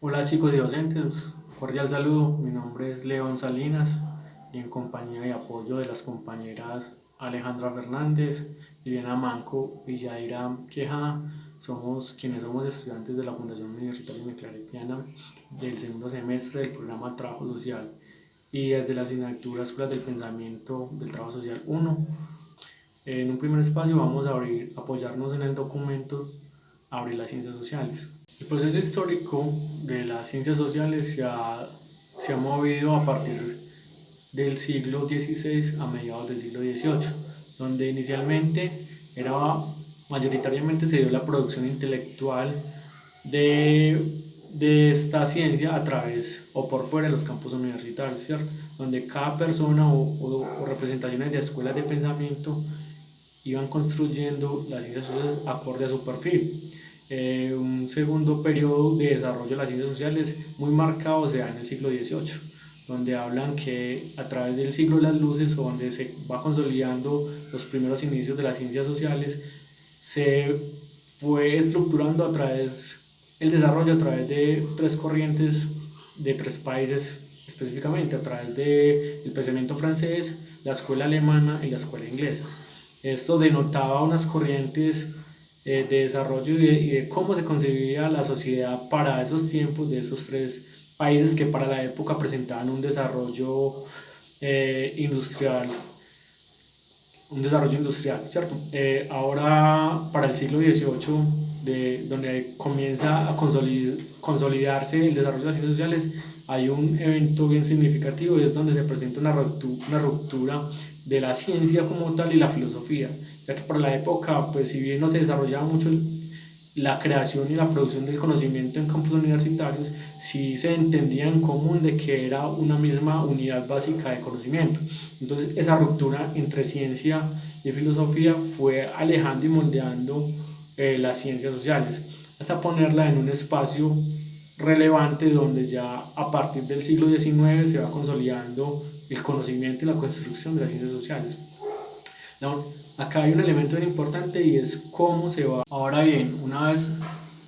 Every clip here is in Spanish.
Hola chicos y docentes, cordial saludo. Mi nombre es León Salinas y en compañía y apoyo de las compañeras Alejandra Fernández, Liliana Manco y Yaira Queja, somos quienes somos estudiantes de la Fundación Universitaria Claretiana del segundo semestre del programa Trabajo Social y desde la asignatura Escuelas del Pensamiento del Trabajo Social 1. En un primer espacio vamos a apoyarnos en el documento Abrir las Ciencias Sociales. El proceso histórico de las ciencias sociales se ha movido a partir del siglo XVI a mediados del siglo XVIII, donde inicialmente era mayoritariamente se dio la producción intelectual de, de esta ciencia a través o por fuera de los campus universitarios, ¿cierto? Donde cada persona o representaciones de escuelas de pensamiento iban construyendo las ciencias sociales acorde a su perfil. Un segundo periodo de desarrollo de las ciencias sociales muy marcado se da en el siglo XVIII, donde hablan que a través del siglo de las luces, o donde se va consolidando los primeros inicios de las ciencias sociales, se fue estructurando a través el desarrollo a través de tres corrientes de tres países específicamente, a través del pensamiento francés, la escuela alemana y la escuela inglesa. Esto denotaba unas corrientes de desarrollo y de cómo se concebía la sociedad para esos tiempos de esos tres países que para la época presentaban industrial, un desarrollo industrial, ¿cierto? Ahora, para el siglo XVIII, donde comienza a consolidarse el desarrollo de las ciencias sociales, hay un evento bien significativo y es donde se presenta una ruptura de la ciencia como tal y la filosofía, ya que para la época, pues si bien no se desarrollaba mucho la creación y la producción del conocimiento en campus universitarios, sí se entendía en común de que era una misma unidad básica de conocimiento. Entonces esa ruptura entre ciencia y filosofía fue alejando y moldeando las ciencias sociales, hasta ponerla en un espacio relevante donde ya a partir del siglo XIX se va consolidando el conocimiento y la construcción de las ciencias sociales. No, acá hay un elemento bien importante y es cómo se va. Ahora bien, una vez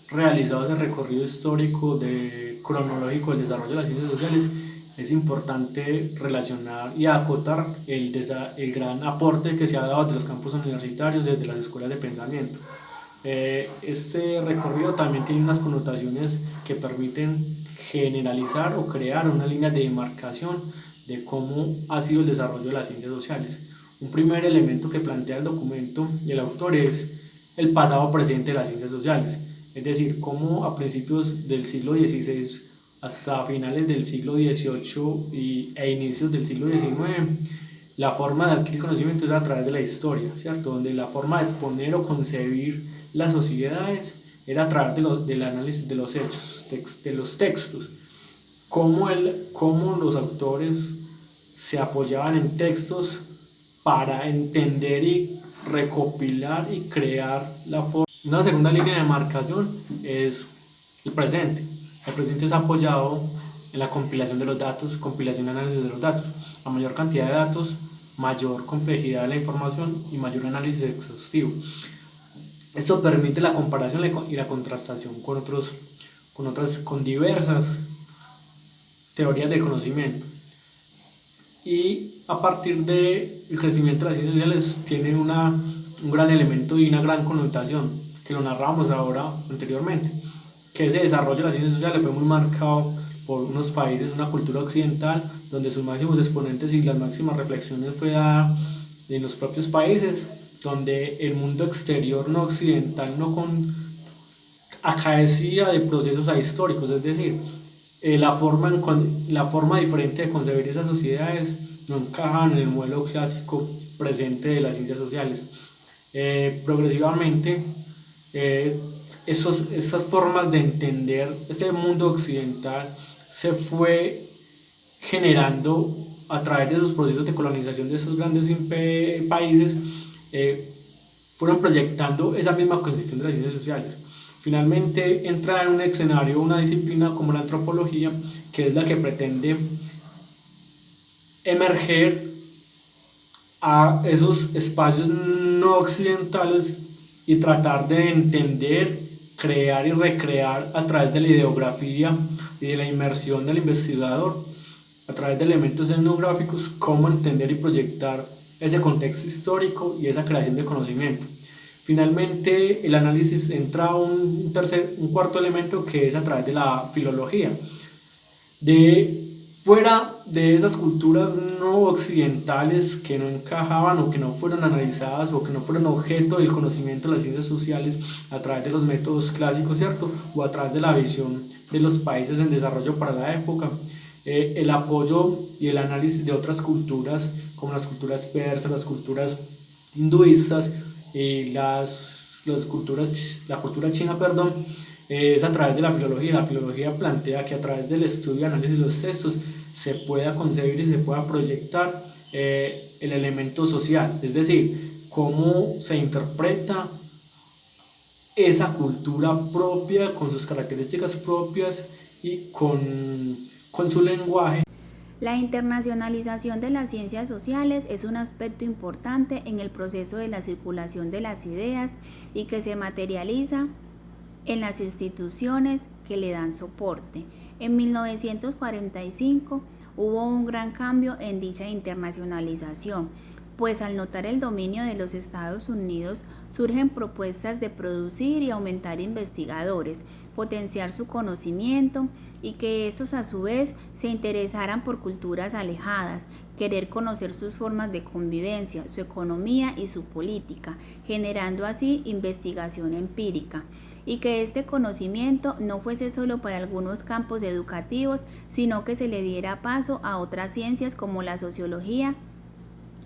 realizado ese recorrido histórico cronológico del desarrollo de las ciencias sociales, es importante relacionar y acotar el gran aporte que se ha dado de los campus universitarios desde las escuelas de pensamiento. Este recorrido también tiene unas connotaciones que permiten generalizar o crear una línea de demarcación de cómo ha sido el desarrollo de las ciencias sociales. Un primer elemento que plantea el documento y el autor es el pasado presente de las ciencias sociales, es decir, cómo a principios del siglo XVI hasta finales del siglo XVIII e inicios del siglo XIX, la forma de adquirir conocimiento es a través de la historia, ¿cierto? Donde la forma de exponer o concebir las sociedades era a través del análisis de los hechos, de los textos, cómo los autores se apoyaban en textos para entender y recopilar y crear la forma. Una segunda línea de marcación es el presente. El presente es apoyado en la compilación de los datos, compilación y análisis de los datos. A mayor cantidad de datos, mayor complejidad de la información y mayor análisis exhaustivo. Esto permite la comparación y la contrastación con diversas teorías del conocimiento. Y a partir del crecimiento de las ciencias sociales tiene un gran elemento y una gran connotación, que lo narramos ahora anteriormente, que ese desarrollo de las ciencias sociales fue muy marcado por unos países, una cultura occidental, donde sus máximos exponentes y las máximas reflexiones fue dada en los propios países, donde el mundo exterior no occidental no acaecía de procesos ahistóricos, es decir, la forma diferente de concebir esas sociedades no encajan en el modelo clásico presente de las ciencias sociales. Progresivamente, esas formas de entender este mundo occidental se fue generando a través de esos procesos de colonización de esos grandes países, fueron proyectando esa misma concepción de las ciencias sociales. Finalmente entra en un escenario una disciplina como la antropología, que es la que pretende emerger a esos espacios no occidentales y tratar de entender crear y recrear a través de la ideografía y de la inmersión del investigador, a través de elementos etnográficos, cómo entender y proyectar ese contexto histórico y esa creación de conocimiento. Finalmente, el análisis entra a un cuarto elemento, que es a través de la filología. Fuera de esas culturas no occidentales que no encajaban o que no fueron analizadas o que no fueron objeto del conocimiento de las ciencias sociales a través de los métodos clásicos, ¿cierto? O a través de la visión de los países en desarrollo para la época. El apoyo y el análisis de otras culturas, como las culturas persas, las culturas hinduistas y la cultura china, perdón, es a través de la filología. La filología plantea que a través del estudio y análisis de los textos se pueda concebir y se pueda proyectar el elemento social, es decir, cómo se interpreta esa cultura propia con sus características propias y con su lenguaje. La internacionalización de las ciencias sociales es un aspecto importante en el proceso de la circulación de las ideas y que se materializa en las instituciones que le dan soporte. En 1945 hubo un gran cambio en dicha internacionalización, pues al notar el dominio de los Estados Unidos surgen propuestas de producir y aumentar investigadores, potenciar su conocimiento y que estos a su vez se interesaran por culturas alejadas, querer conocer sus formas de convivencia, su economía y su política, generando así investigación empírica, y que este conocimiento no fuese solo para algunos campos educativos, sino que se le diera paso a otras ciencias como la sociología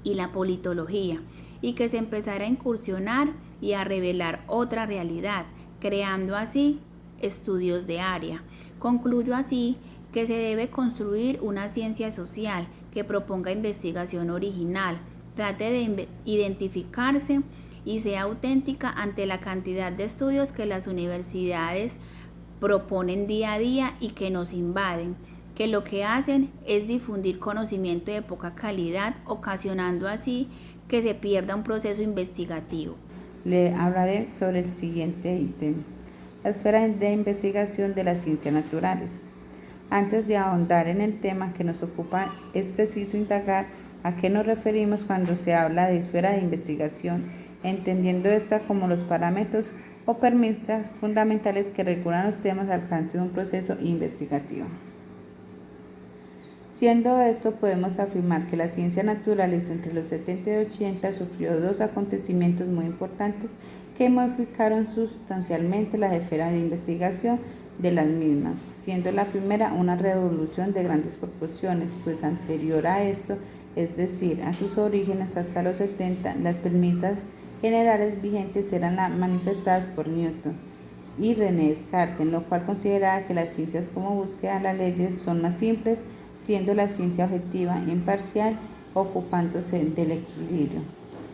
y la politología, y que se empezara a incursionar y a revelar otra realidad, creando así estudios de área. Concluyo así que se debe construir una ciencia social que proponga investigación original, trate de identificarse y sea auténtica ante la cantidad de estudios que las universidades proponen día a día y que nos invaden, que lo que hacen es difundir conocimiento de poca calidad, ocasionando así que se pierda un proceso investigativo. Le hablaré sobre el siguiente ítem: la esfera de investigación de las ciencias naturales. Antes de ahondar en el tema que nos ocupa, es preciso indagar a qué nos referimos cuando se habla de esfera de investigación, entendiendo esta como los parámetros o premisas fundamentales que regulan los temas de alcance de un proceso investigativo. Siendo esto, podemos afirmar que la ciencia naturales entre los 70 y 80 sufrió dos acontecimientos muy importantes que modificaron sustancialmente la esfera de investigación de las mismas, siendo la primera una revolución de grandes proporciones, pues anterior a esto, es decir, a sus orígenes hasta los 70, las premisas generales vigentes eran manifestadas por Newton y René Descartes, en lo cual consideraba que las ciencias como búsqueda de las leyes son más simples, siendo la ciencia objetiva e imparcial, ocupándose del equilibrio.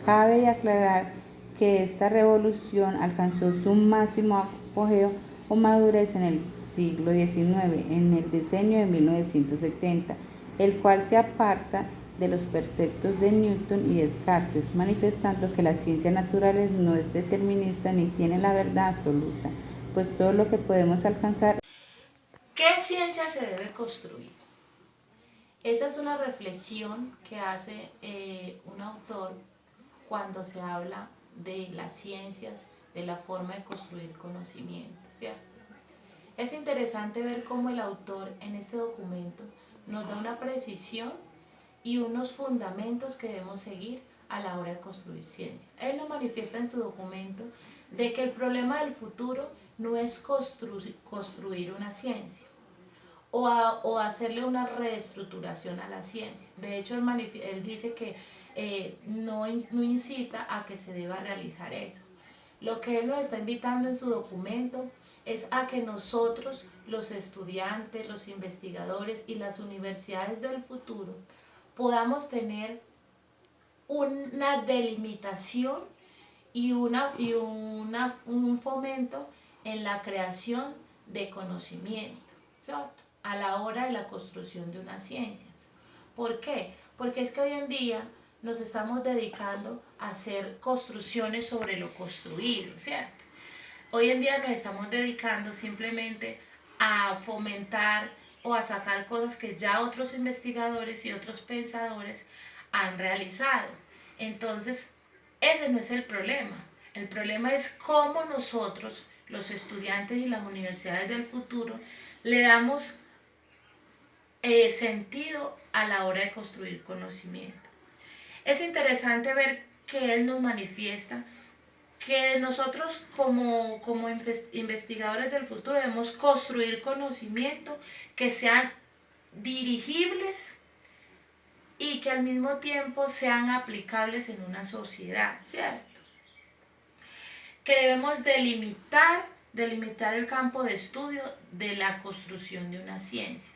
Cabe aclarar que esta revolución alcanzó su máximo apogeo o madurez en el siglo XIX, en el decenio de 1970, el cual se aparta de los preceptos de Newton y Descartes, manifestando que las ciencias naturales no es determinista ni tiene la verdad absoluta, pues todo lo que podemos alcanzar. ¿Qué ciencia se debe construir? Esa es una reflexión que hace un autor cuando se habla de las ciencias, de la forma de construir conocimiento, ¿cierto? Es interesante ver cómo el autor en este documento nos da una precisión y unos fundamentos que debemos seguir a la hora de construir ciencia. Él lo manifiesta en su documento de que el problema del futuro no es construir una ciencia o hacerle una reestructuración a la ciencia. De hecho, él dice que no incita a que se deba realizar eso. Lo que él nos está invitando en su documento es a que nosotros, los estudiantes, los investigadores y las universidades del futuro, podamos tener una delimitación y un fomento en la creación de conocimiento, ¿cierto?, a la hora de la construcción de unas ciencias. ¿Por qué? Porque es que hoy en día nos estamos dedicando a hacer construcciones sobre lo construido, ¿cierto? Hoy en día nos estamos dedicando simplemente a fomentar o a sacar cosas que ya otros investigadores y otros pensadores han realizado. Entonces, ese no es el problema. El problema es cómo nosotros, los estudiantes y las universidades del futuro, le damos sentido a la hora de construir conocimiento. Es interesante ver que él nos manifiesta que nosotros como investigadores del futuro debemos construir conocimiento que sean dirigibles y que al mismo tiempo sean aplicables en una sociedad, ¿cierto? Que debemos delimitar el campo de estudio de la construcción de una ciencia.